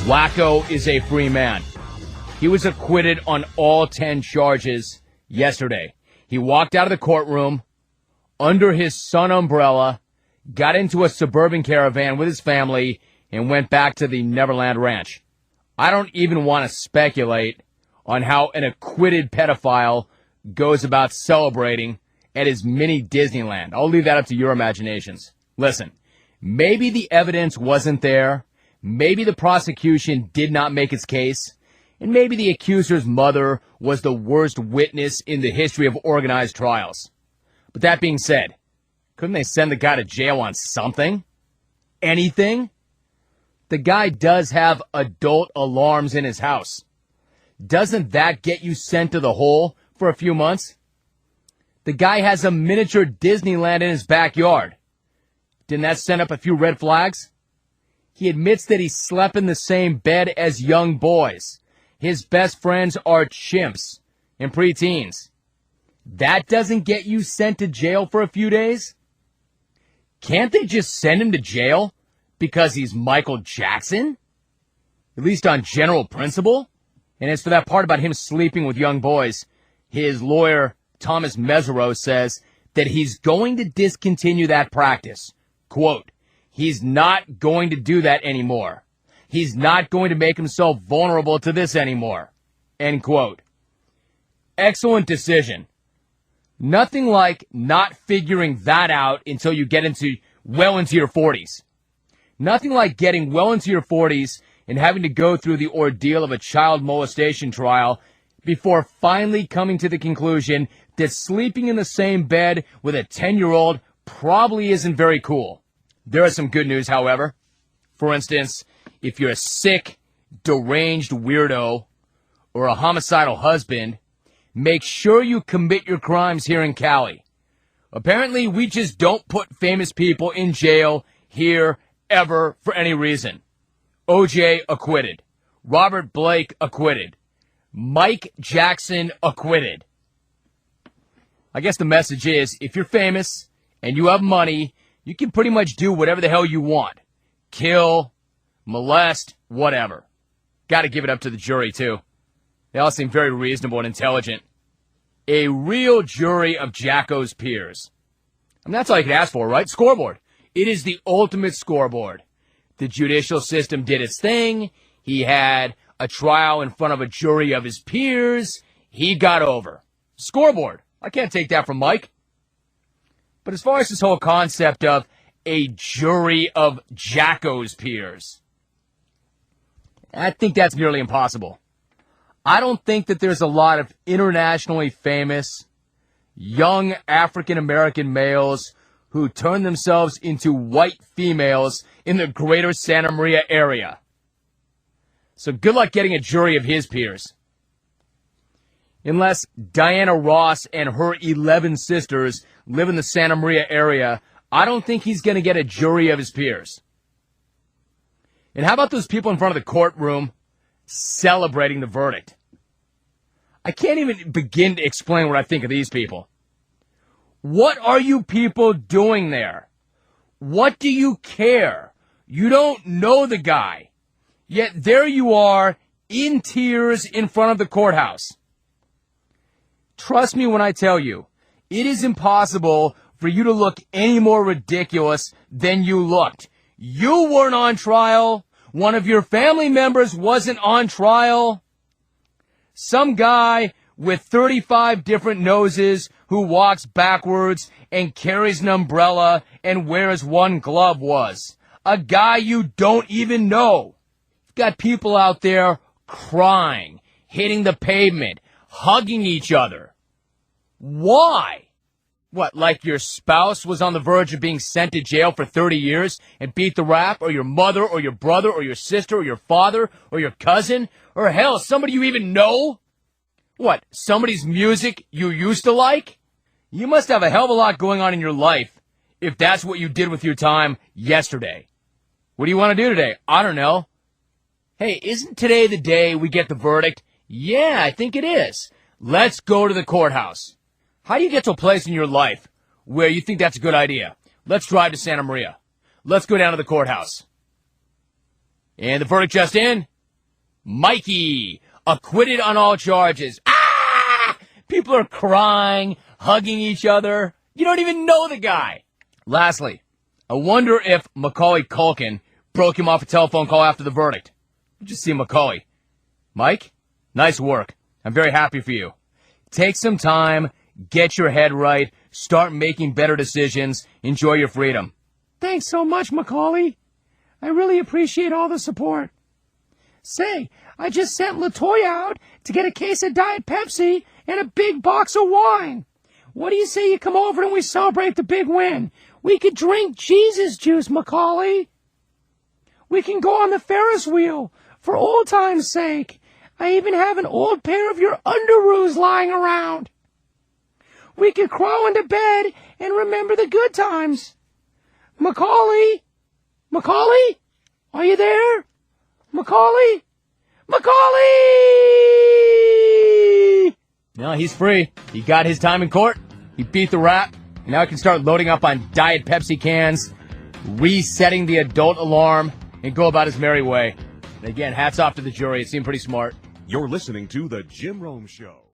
Jacko is a free man. He was acquitted on all 10 charges yesterday. He walked out of the courtroom under his sun umbrella, got into a suburban caravan with his family, and went back to the Neverland Ranch. I don't even want to speculate on how an acquitted pedophile goes about celebrating at his mini Disneyland. I'll leave that up to your imaginations. Listen, maybe the evidence wasn't there. Maybe the prosecution did not make its case. And maybe the accuser's mother was the worst witness in the history of organized trials. But that being said, couldn't they send the guy to jail on something? Anything? The guy does have adult alarms in his house. Doesn't that get you sent to the hole for a few months? The guy has a miniature Disneyland in his backyard. Didn't that send up a few red flags? He admits that he slept in the same bed as young boys. His best friends are chimps and preteens. That doesn't get you sent to jail for a few days? Can't they just send him to jail because he's Michael Jackson? At least on general principle? And as for that part about him sleeping with young boys, his lawyer, Thomas Mesereau, says that he's going to discontinue that practice. Quote, he's not going to do that anymore. He's not going to make himself vulnerable to this anymore. End quote. Excellent decision. Nothing like not figuring that out until you get well into your 40s. Nothing like getting well into your 40s and having to go through the ordeal of a child molestation trial before finally coming to the conclusion that sleeping in the same bed with a 10-year-old probably isn't very cool. There is some good news, however. For instance, if you're a sick, deranged weirdo or a homicidal husband, make sure you commit your crimes here in Cali. Apparently, we just don't put famous people in jail here ever for any reason. OJ acquitted. Robert Blake acquitted. Mike Jackson acquitted. I guess the message is, if you're famous and you have money, you can pretty much do whatever the hell you want. Kill, molest, whatever. Got to give it up to the jury, too. They all seem very reasonable and intelligent. A real jury of Jacko's peers. I mean, that's all you can ask for, right? Scoreboard. It is the ultimate scoreboard. The judicial system did its thing. He had a trial in front of a jury of his peers. He got over. Scoreboard. I can't take that from Mike. But as far as this whole concept of a jury of Jacko's peers, I think that's nearly impossible. I don't think that there's a lot of internationally famous young African-American males who turn themselves into white females in the greater Santa Maria area. So good luck getting a jury of his peers. Unless Diana Ross and her 11 sisters live in the Santa Maria area, I don't think he's going to get a jury of his peers. And how about those people in front of the courtroom celebrating the verdict? I can't even begin to explain what I think of these people. What are you people doing there? What do you care? You don't know the guy. Yet there you are in tears in front of the courthouse. Trust me when I tell you, it is impossible for you to look any more ridiculous than you looked. You weren't on trial. One of your family members wasn't on trial. Some guy with 35 different noses who walks backwards and carries an umbrella and wears one glove was. A guy you don't even know. You've got people out there crying, hitting the pavement, hugging each other. Why? What, like your spouse was on the verge of being sent to jail for 30 years and beat the rap, or your mother, or your brother, or your sister, or your father, or your cousin, or hell, somebody you even know? What, somebody's music you used to like? You must have a hell of a lot going on in your life if that's what you did with your time yesterday. What do you want to do today? I don't know. Hey, isn't today the day we get the verdict? Yeah, I think it is. Let's go to the courthouse. How do you get to a place in your life where you think that's a good idea? Let's drive to Santa Maria. Let's go down to the courthouse. And the verdict just in. Mikey, acquitted on all charges. Ah! People are crying, hugging each other. You don't even know the guy. Lastly, I wonder if Macaulay Culkin broke him off a telephone call after the verdict. Just see Macaulay. Mike, nice work. I'm very happy for you. Take some time, get your head right, start making better decisions, enjoy your freedom. Thanks so much, Macaulay. I really appreciate all the support. Say, I just sent LaToya out to get a case of Diet Pepsi and a big box of wine. What do you say you come over and we celebrate the big win? We could drink Jesus juice, Macaulay. We can go on the Ferris wheel for old time's sake. I even have an old pair of your underoos lying around. We could crawl into bed and remember the good times. Macaulay? Macaulay? Are you there? Macaulay? Macaulay! No, he's free. He got his time in court. He beat the rap. And now he can start loading up on Diet Pepsi cans, resetting the adult alarm, and go about his merry way. And again, hats off to the jury. It seemed pretty smart. You're listening to The Jim Rome Show.